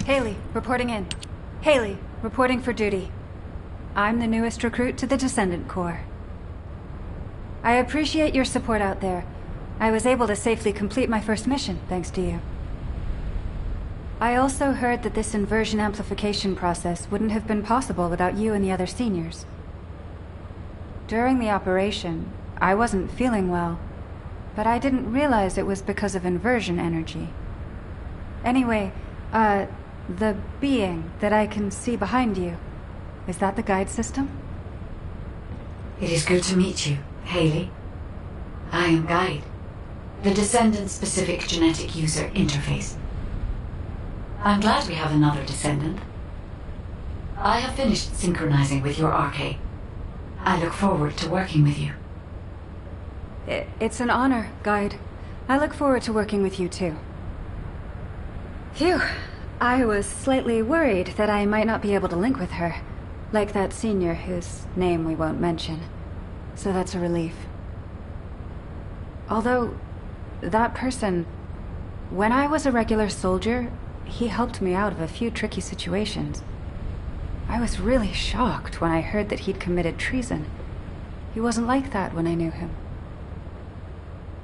Haley, reporting in. Haley, reporting for duty. I'm the newest recruit to the Descendant Corps. I appreciate your support out there. I was able to safely complete my first mission, thanks to you. I also heard that this inversion amplification process wouldn't have been possible without you and the other seniors. During the operation, I wasn't feeling well, but I didn't realize it was because of inversion energy. Anyway, the being that I can see behind you, is that the guide system? It is good to meet you, Haley. I am Guide, the Descendant-specific genetic user interface. I'm glad we have another Descendant. I have finished synchronizing with your RK. I look forward to working with you. It's an honor, Guide. I look forward to working with you too. Phew. I was slightly worried that I might not be able to link with her. Like that senior whose name we won't mention. So that's a relief. Although, that person... When I was a regular soldier, he helped me out of a few tricky situations. I was really shocked when I heard that he'd committed treason. He wasn't like that when I knew him.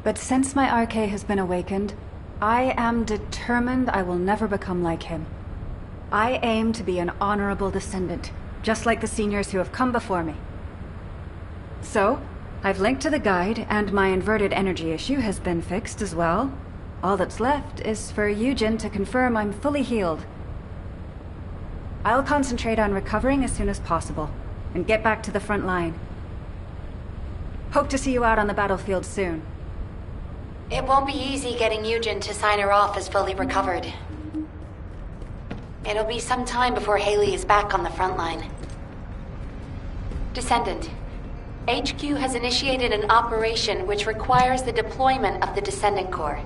But since my RK has been awakened, I am determined I will never become like him. I aim to be an honorable descendant, just like the seniors who have come before me. So, I've linked to the guide, and my inverted energy issue has been fixed as well. All that's left is for Eugen to confirm I'm fully healed. I'll concentrate on recovering as soon as possible, and get back to the front line. Hope to see you out on the battlefield soon. It won't be easy getting Eugen to sign her off as fully recovered. It'll be some time before Haley is back on the front line. Descendant, HQ has initiated an operation which requires the deployment of the Descendant Corps.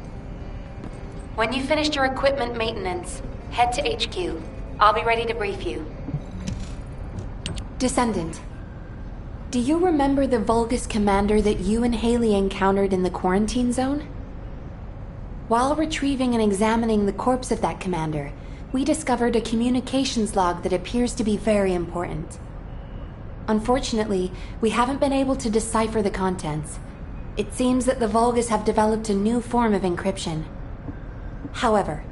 When you finish your equipment maintenance, head to HQ. I'll be ready to brief you. Descendant, do you remember the Vulgus commander that you and Haley encountered in the quarantine zone? While retrieving and examining the corpse of that commander, we discovered a communications log that appears to be very important. Unfortunately, we haven't been able to decipher the contents. It seems that the Vulgus have developed a new form of encryption. However,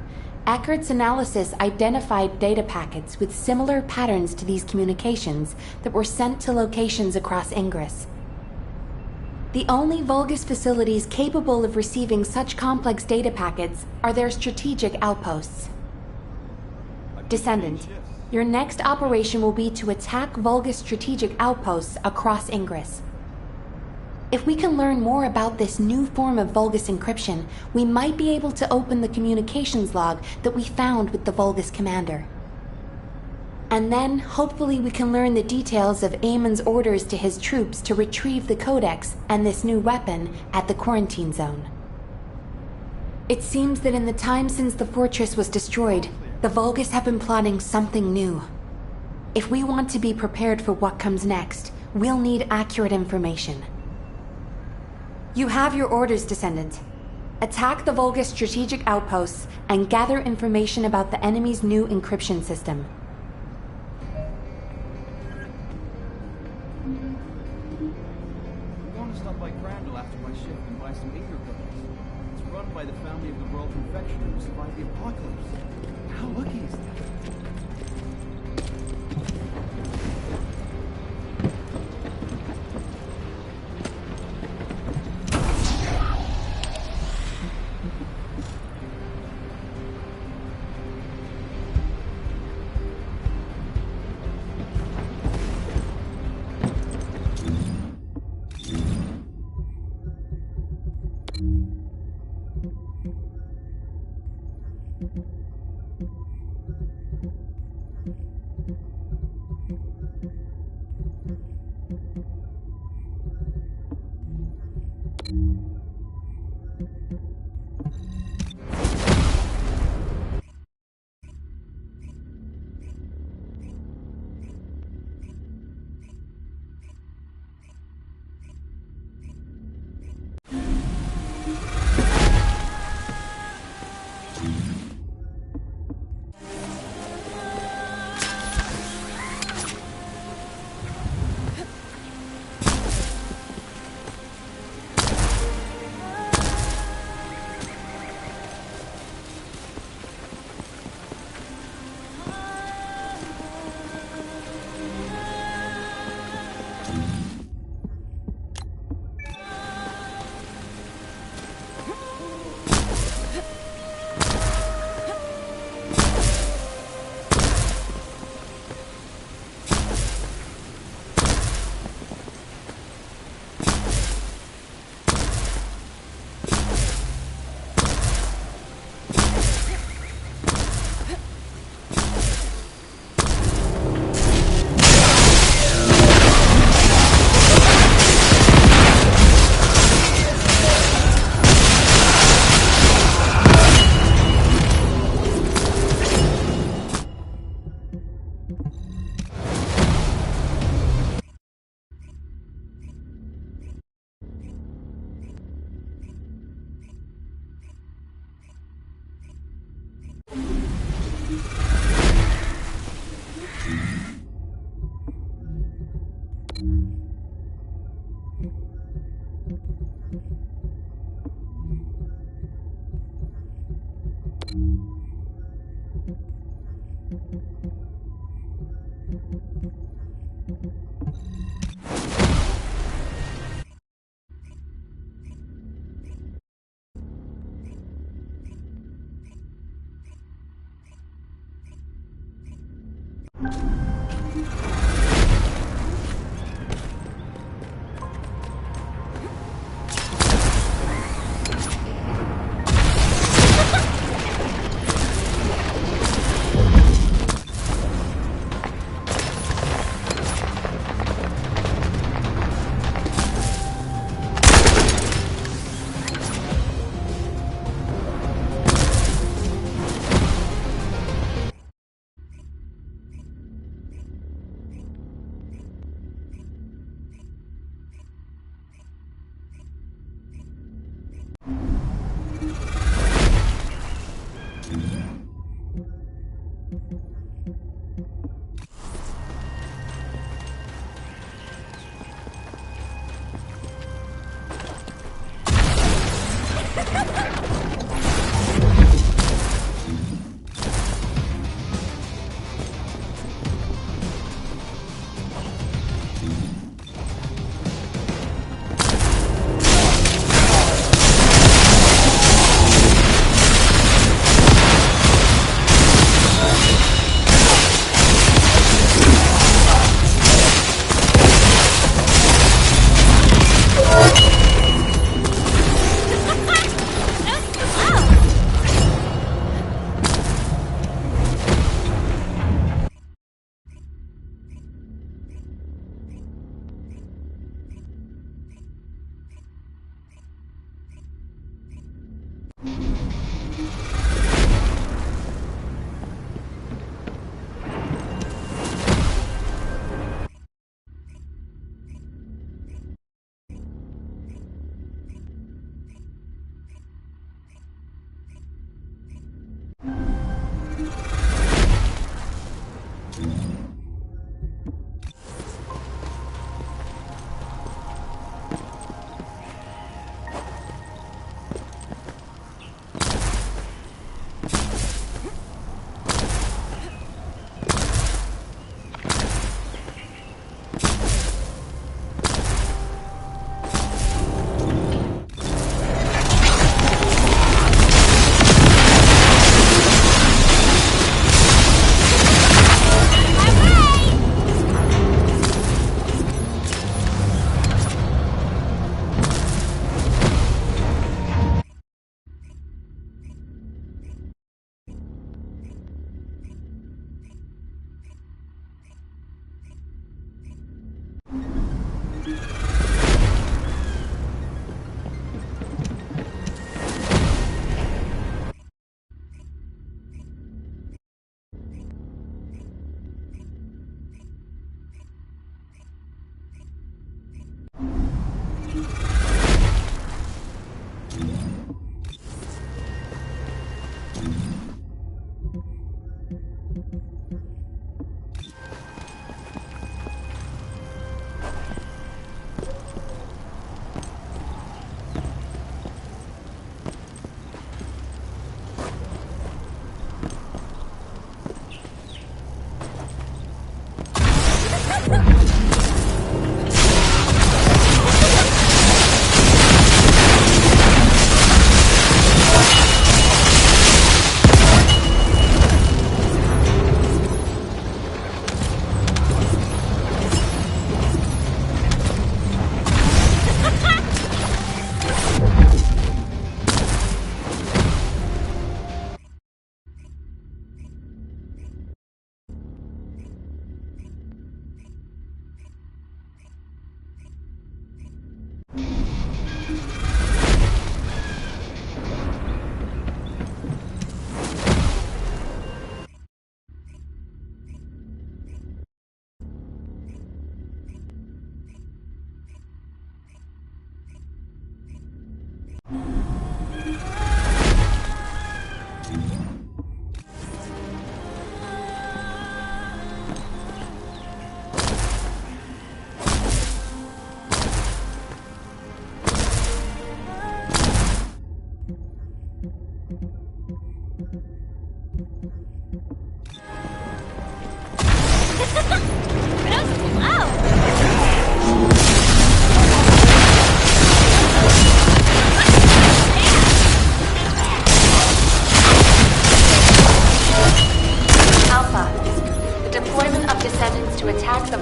Accurat's analysis identified data packets with similar patterns to these communications that were sent to locations across Ingress. The only Vulgus facilities capable of receiving such complex data packets are their strategic outposts. Descendant, your next operation will be to attack Vulgus strategic outposts across Ingress. If we can learn more about this new form of Vulgus encryption, we might be able to open the communications log that we found with the Vulgus commander. And then, hopefully we can learn the details of Eamon's orders to his troops to retrieve the Codex and this new weapon at the quarantine zone. It seems that in the time since the fortress was destroyed, the Vulgus have been plotting something new. If we want to be prepared for what comes next, we'll need accurate information. You have your orders, Descendant. Attack the Vulgus strategic outposts and gather information about the enemy's new encryption system. I'm going to stop by Crandall after my shift and buy some Inger cookies. It's run by the family of the World Confectioner who survived the apocalypse. How lucky is that?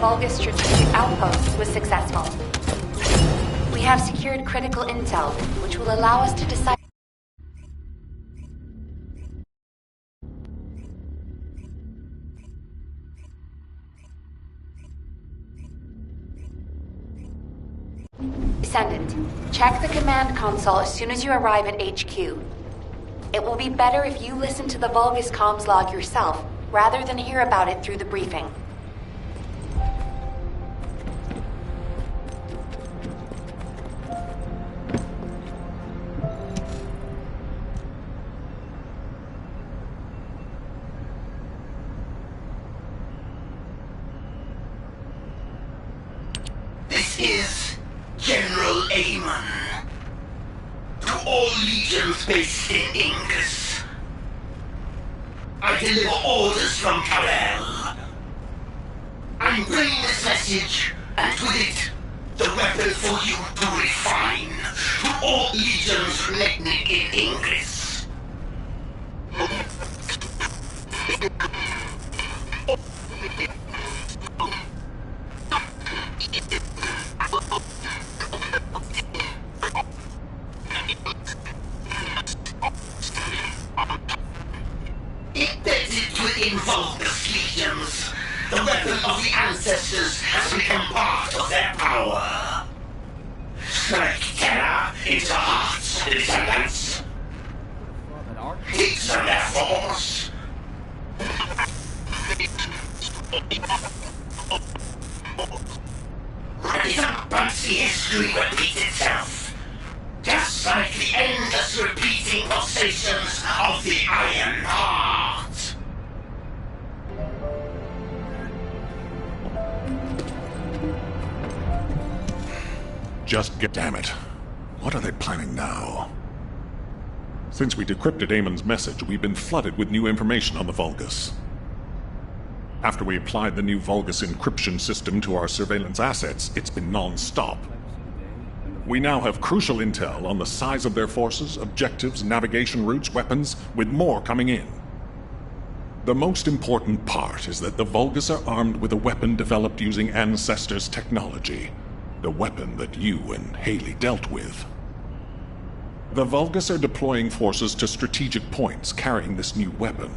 Vulgus strategic outpost was successful. We have secured critical intel, which will allow us to decide. Descendant, check the command console as soon as you arrive at HQ. It will be better if you listen to the Vulgus comms log yourself, rather than hear about it through the briefing. This is General Amon. To all legions based in Ingus. I deliver orders from Kal-El. I'm bringing this message, and with it, the weapon for you to refine to all legions remaining in Ingus. Embedded within Vulgus legions, the weapon of the ancestors has become part of their power. Strike terror into hearts of the descendants. Teach them their force. Redundant history repeats itself. Just like the endless repeating pulsations of the Iron Heart. Damn it. What are they planning now? Since we decrypted Eamon's message, we've been flooded with new information on the Vulgus. After we applied the new Vulgus encryption system to our surveillance assets, it's been non-stop. We now have crucial intel on the size of their forces, objectives, navigation routes, weapons, with more coming in. The most important part is that the Vulgus are armed with a weapon developed using Ancestors' technology. The weapon that you and Haley dealt with. The Vulgus are deploying forces to strategic points carrying this new weapon.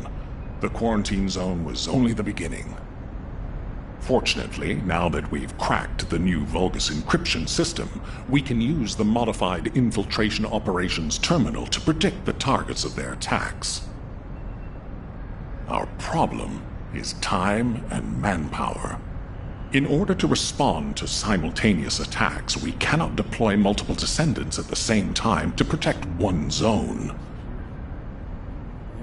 The quarantine zone was only the beginning. Fortunately, now that we've cracked the new Vulgus encryption system, we can use the modified Infiltration Operations Terminal to predict the targets of their attacks. Our problem is time and manpower. In order to respond to simultaneous attacks, we cannot deploy multiple descendants at the same time to protect one zone.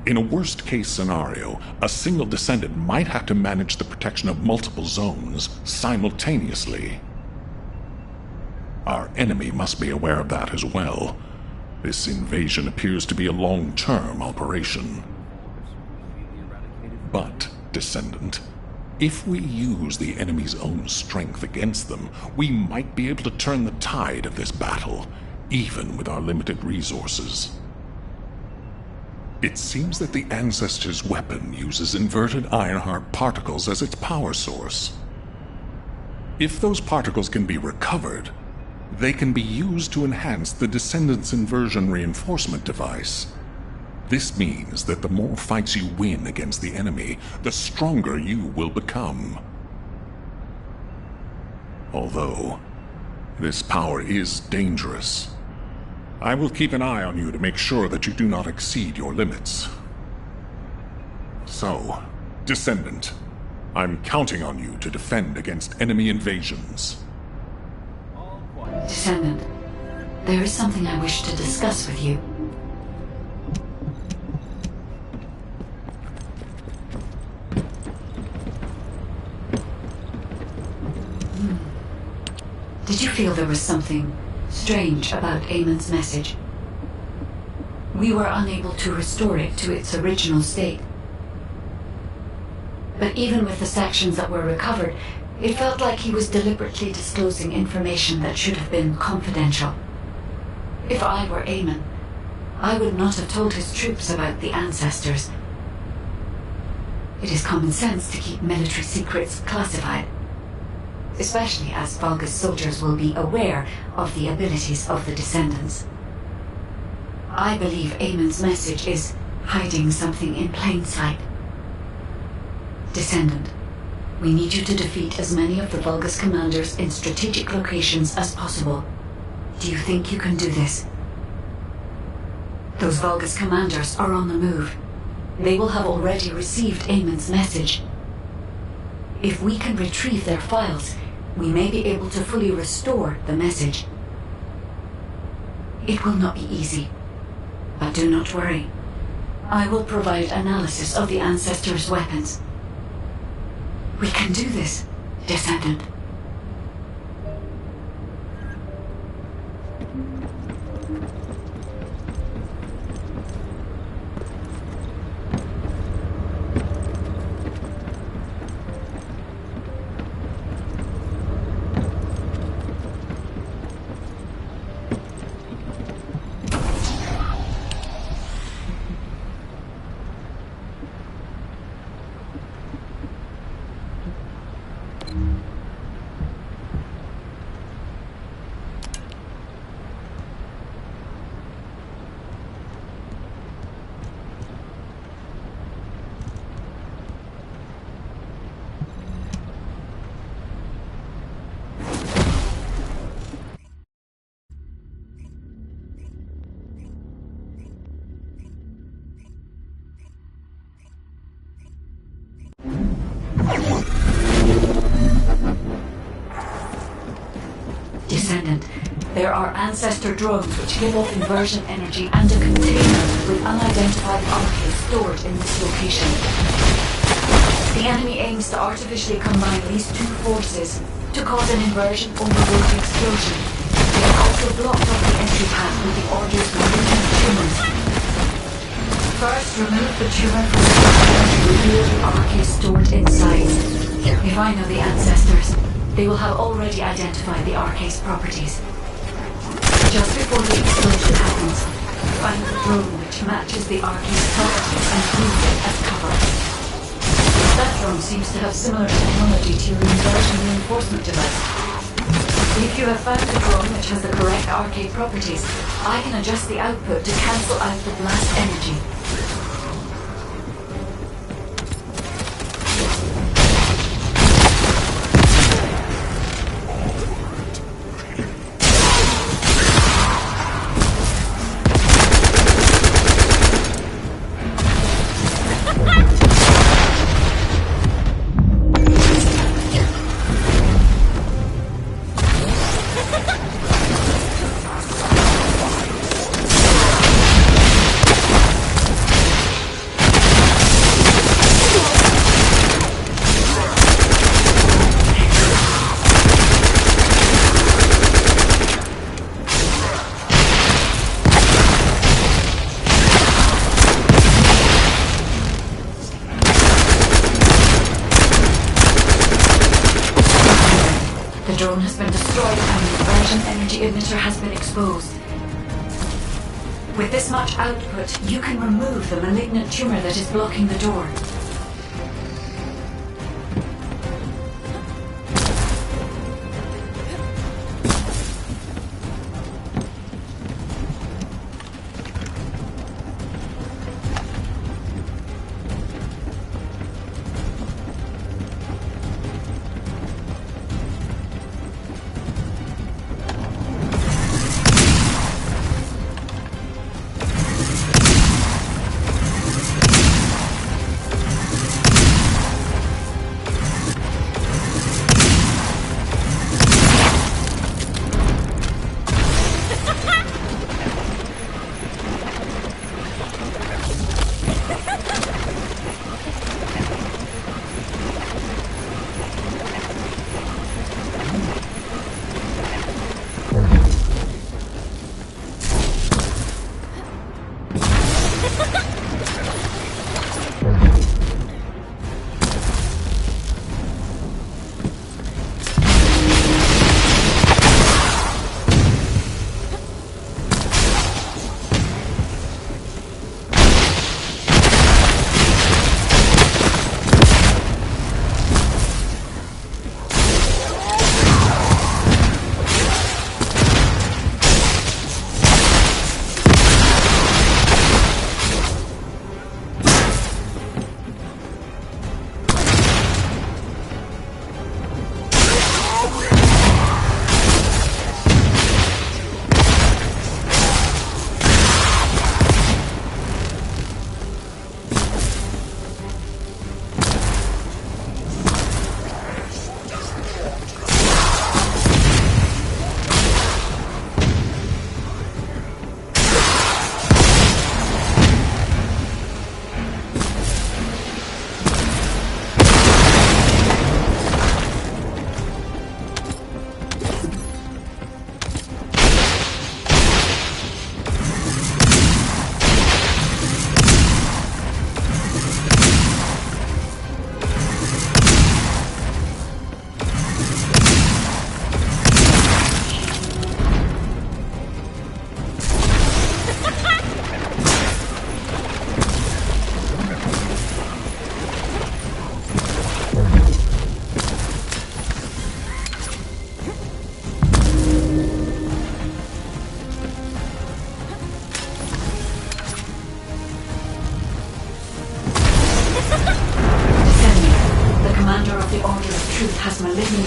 In a worst-case scenario, a single descendant might have to manage the protection of multiple zones simultaneously. Our enemy must be aware of that as well. This invasion appears to be a long-term operation. But, Descendant, if we use the enemy's own strength against them, we might be able to turn the tide of this battle, even with our limited resources. It seems that the Ancestors' weapon uses inverted Ironheart particles as its power source. If those particles can be recovered, they can be used to enhance the Descendants' inversion reinforcement device. This means that the more fights you win against the enemy, the stronger you will become. Although, this power is dangerous. I will keep an eye on you to make sure that you do not exceed your limits. So, Descendant, I'm counting on you to defend against enemy invasions. Descendant, there is something I wish to discuss with you. Did you feel there was something strange about Eamon's message? We were unable to restore it to its original state. But even with the sections that were recovered, it felt like he was deliberately disclosing information that should have been confidential. If I were Eamon, I would not have told his troops about the Ancestors. It is common sense to keep military secrets classified, especially as Vulgus soldiers will be aware of the abilities of the Descendants. I believe Eamon's message is hiding something in plain sight. Descendant, we need you to defeat as many of the Vulgus commanders in strategic locations as possible. Do you think you can do this? Those Vulgus commanders are on the move. They will have already received Eamon's message. If we can retrieve their files, we may be able to fully restore the message. It will not be easy, but do not worry. I will provide analysis of the Ancestors' weapons. We can do this, Descendant. There are ancestor drones which give off inversion energy and a container with unidentified archives stored in this location. The enemy aims to artificially combine these two forces to cause an inversion overload explosion. They have also blocked off the entry path with the Order's malignant tumors. First, remove the tumor from the container to reveal the archives stored inside. If I know the ancestors, they will have already identified the archive's properties. Just before the explosion happens, find the drone which matches the archive's properties and use it as cover. That drone seems to have similar technology to your inversion reinforcement device. If you have found a drone which has the correct arcade properties, I can adjust the output to cancel out the blast energy. The drone has been destroyed and the inversion energy emitter has been exposed. With this much output, you can remove the malignant tumor that is blocking the door.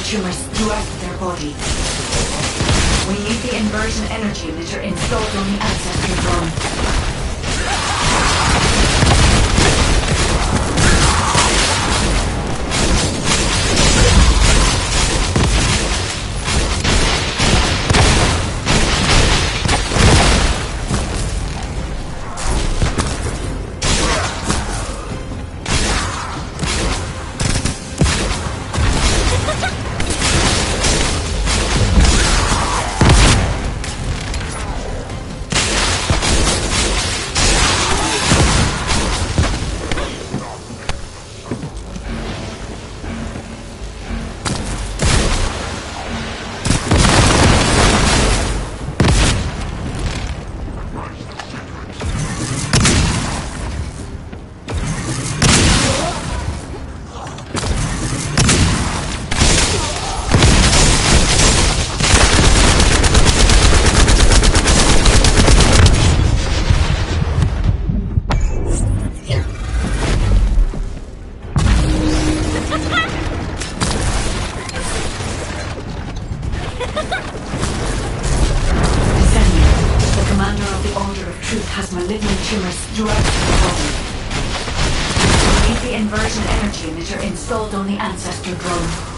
Tumors throughout their body. We need the inversion energy emitter installed on the ancestor drone. truth has malignant tumors throughout the body. We need the inversion energy emitter installed on the Ancestor drone.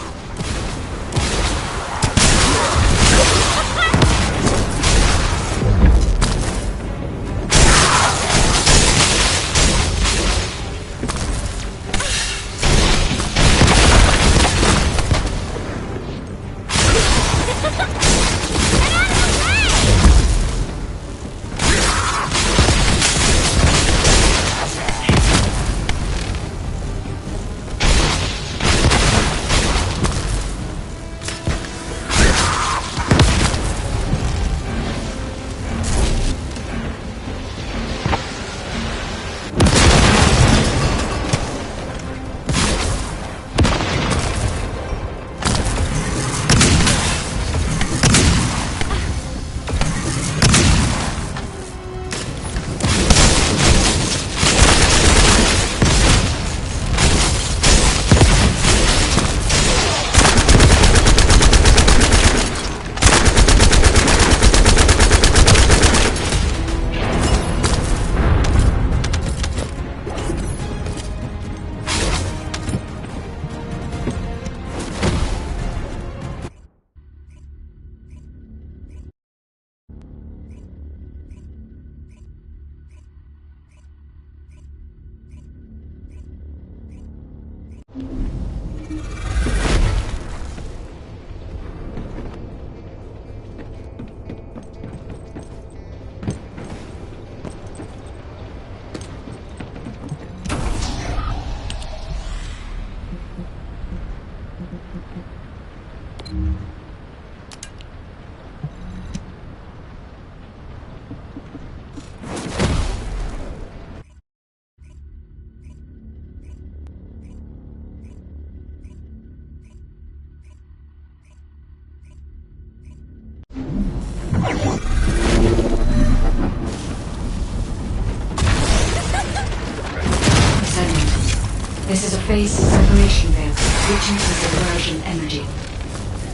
This is a phase separation veil, which uses inversion energy.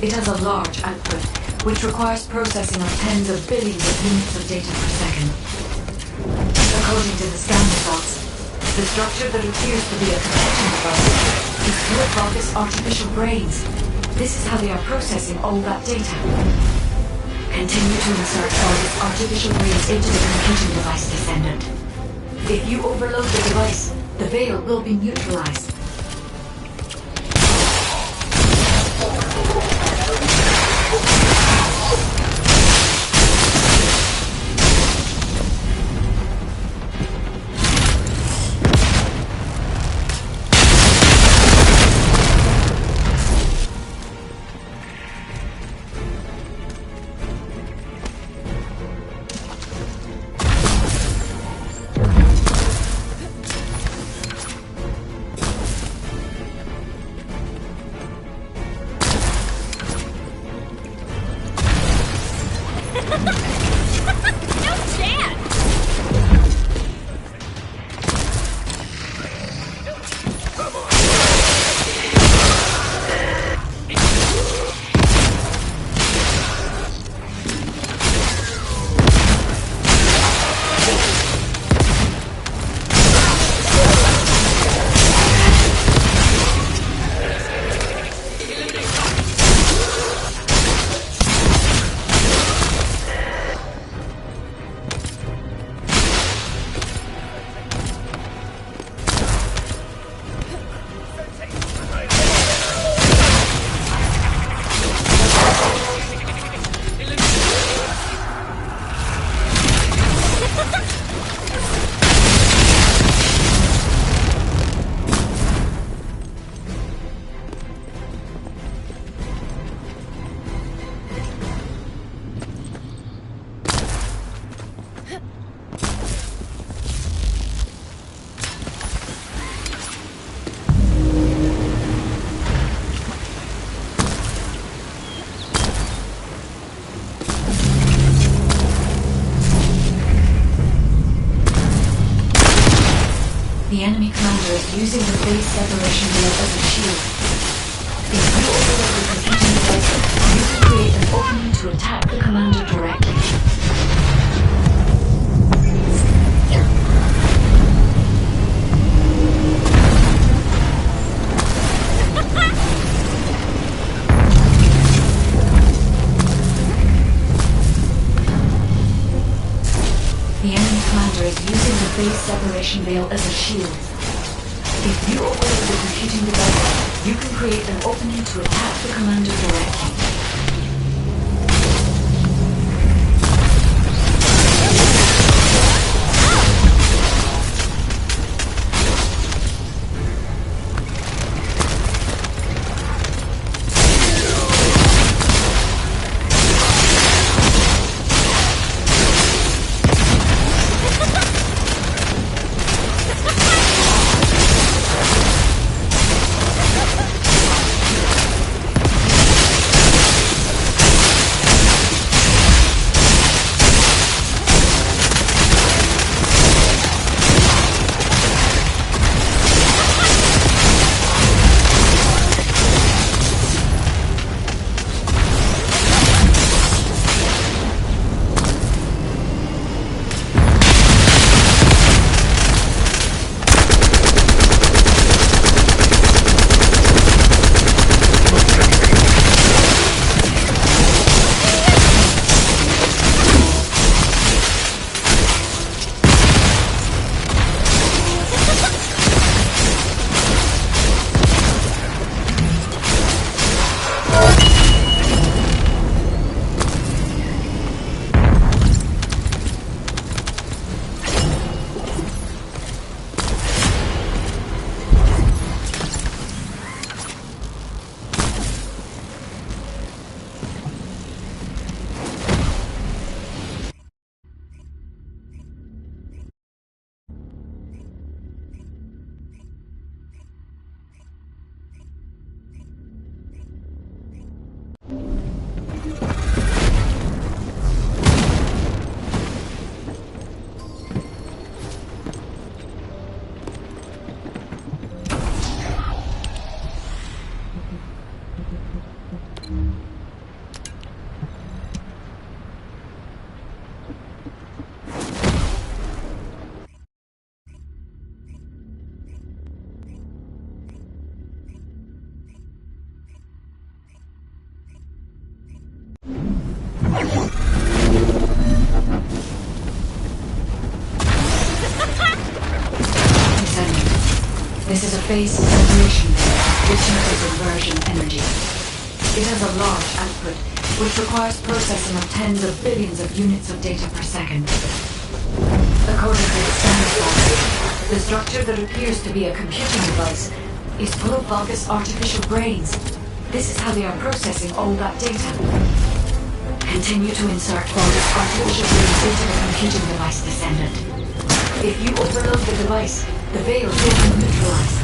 It has a large output, which requires processing of tens of billions of units of data per second. According to the scan results, the structure that appears to be a protection device is built by this artificial brains. This is how they are processing all that data. Continue to insert all this artificial brains into the computing device, Descendant. If you overload the device, the veil will be neutralized. The enemy commander is using the base separation veil as a shield. If you overload the computing device, you can create an opening to attack the commander directly. enemy commander is using the base separation veil as a shield. If you overload the computing device, you can create an opening to attack the commander directly. This is a base separation layer, which uses inversion energy. It has a large output, which requires processing of tens of billions of units of data per second. According to its standard files, the structure that appears to be a computing device is full of Vulgus artificial brains. This is how they are processing all that data. Continue to insert Vulgus artificial brains into the computing device, Descendant. If you overload the device, the veil will be neutralized.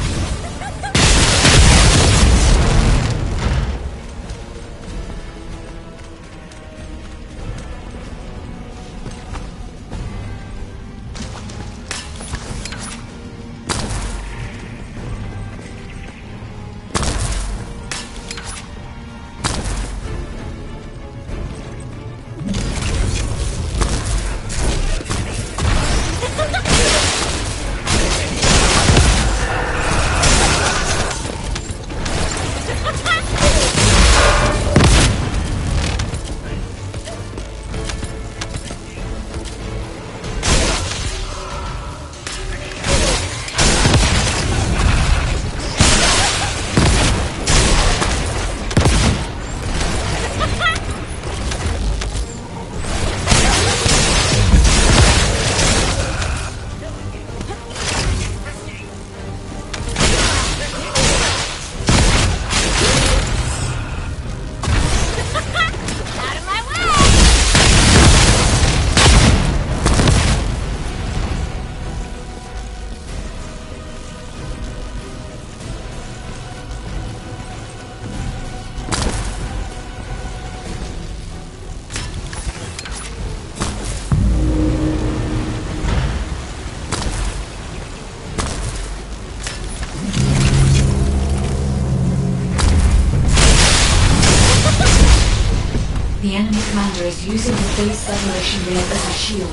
The enemy commander is using the base separation veil as a shield.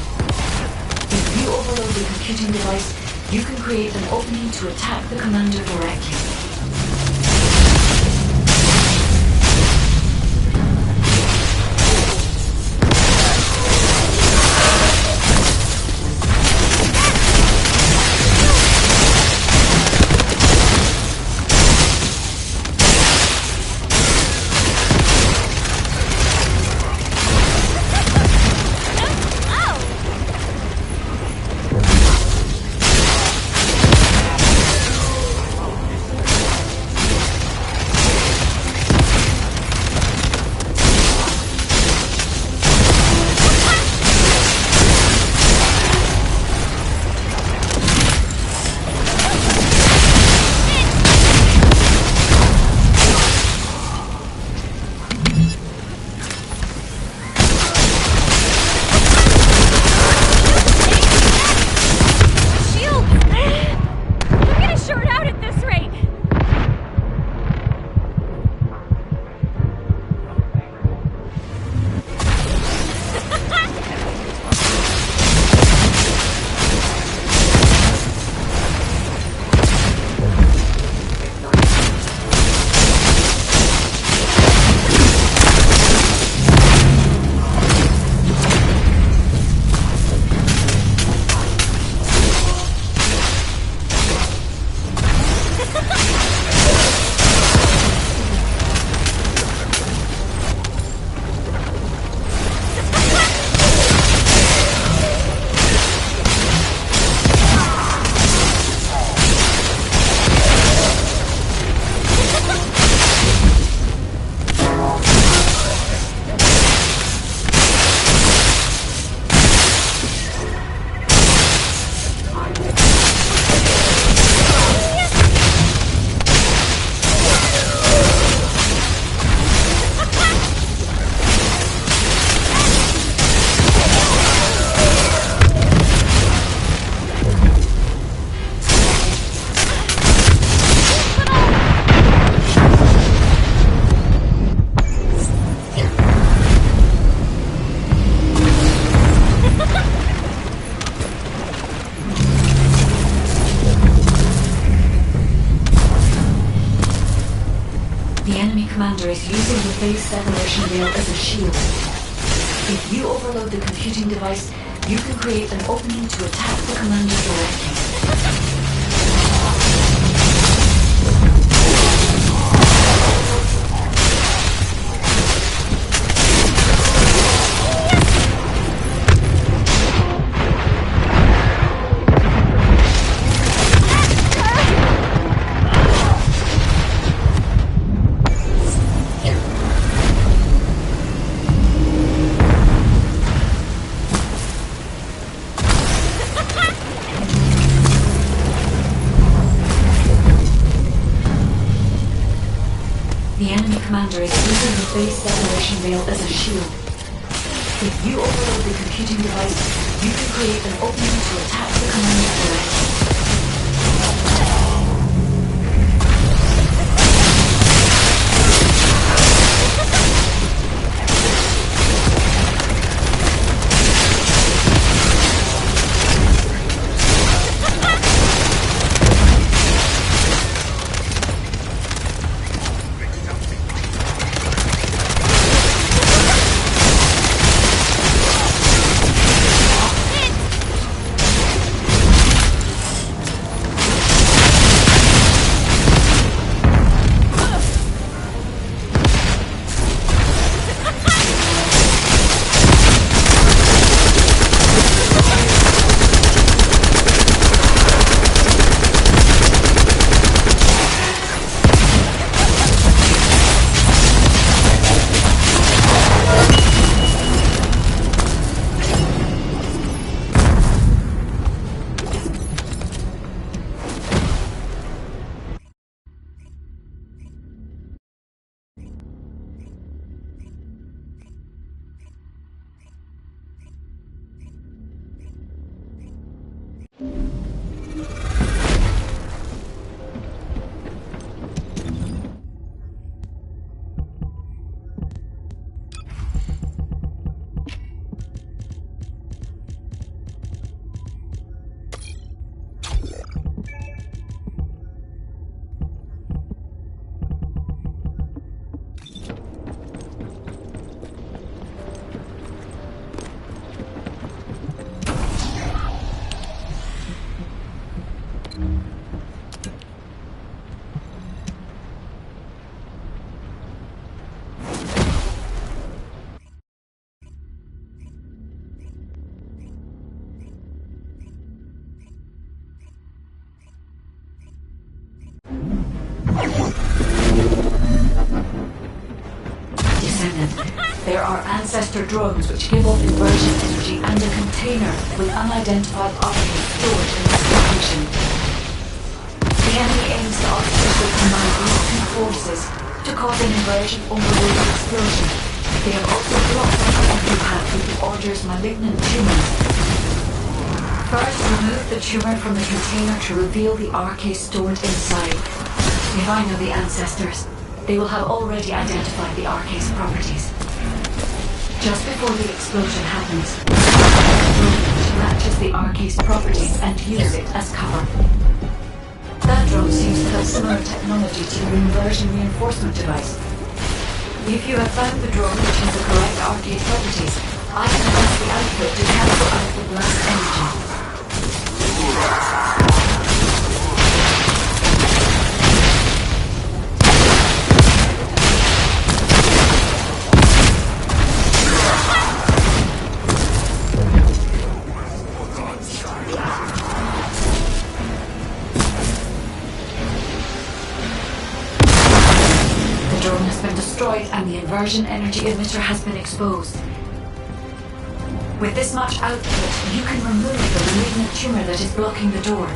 If you overload the computing device, you can create an opening to attack the commander directly. commander is using the phase separation veil as a shield. If you overload the computing device, you can create an opening to attack the commander directly. The enemy commander is using the phase separation veil as a shield. If you overload the computing device, you can create an opening to attack the commander directly. There are ancestor drones which give off inversion energy and a container with unidentified objects stored in this location. The enemy aims to artificially combine these two forces to cause an inversion overload explosion. They have also blocked the contact path with the Order's malignant tumors. First, remove the tumor from the container to reveal the RK stored inside. If I know the ancestors, they will have already identified the RK's properties. Just before the explosion happens, which matches the RK's properties and use it as cover. That drone seems to have similar technology to the inversion reinforcement device. If you have found the drone which has the correct RK properties, I can use the output to cancel out the blast energy. And the inversion energy emitter has been exposed. With this much output, you can remove the malignant tumor that is blocking the door.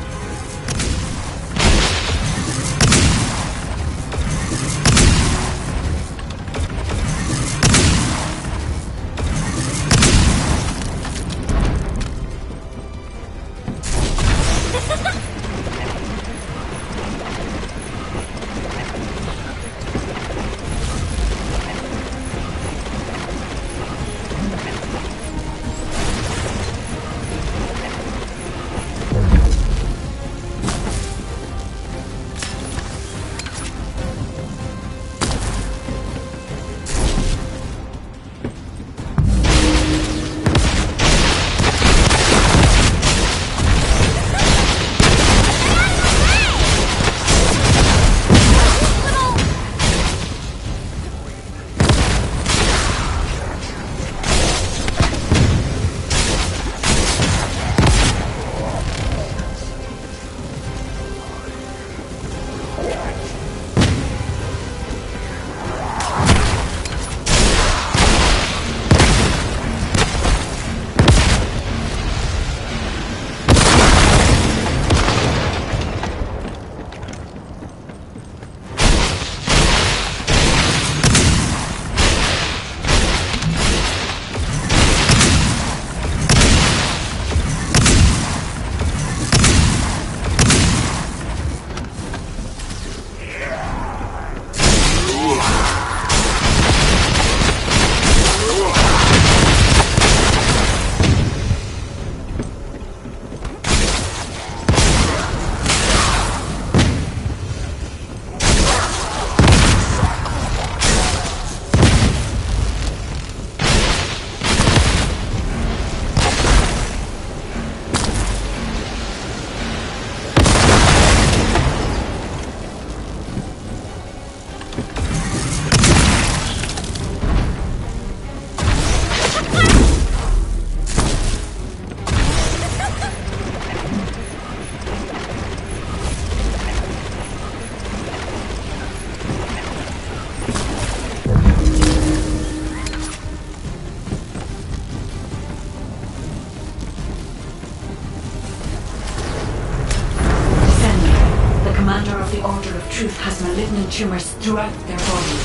commander of the Order of Truth has malignant tumors throughout their body.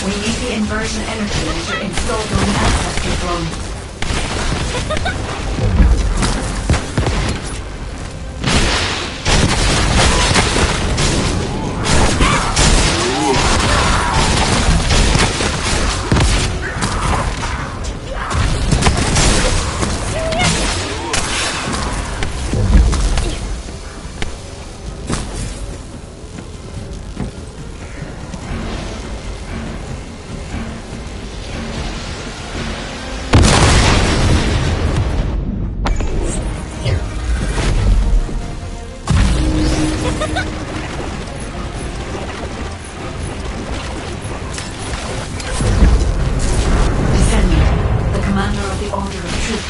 We need the inversion energy emitter installed on the ancestral throne.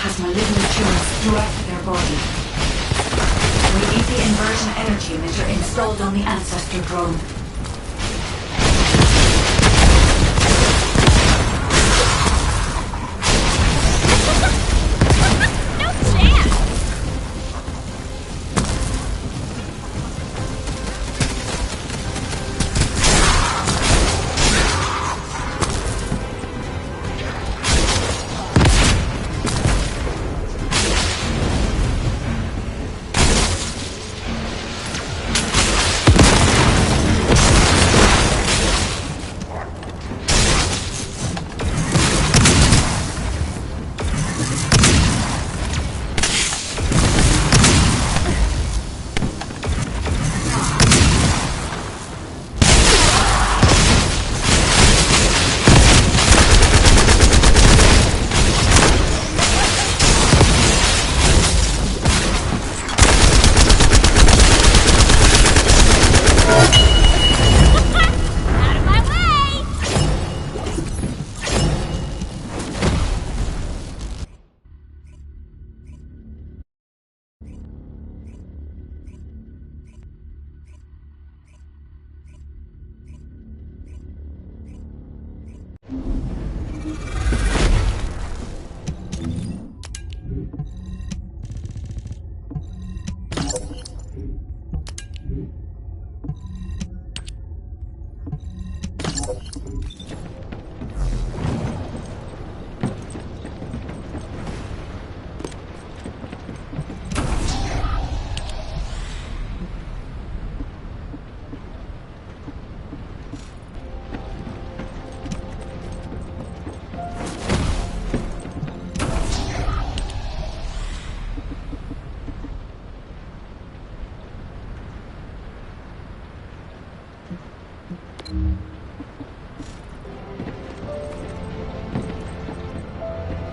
Has malignant tumors throughout their body. We need the inversion energy emitter installed on the ancestor drone.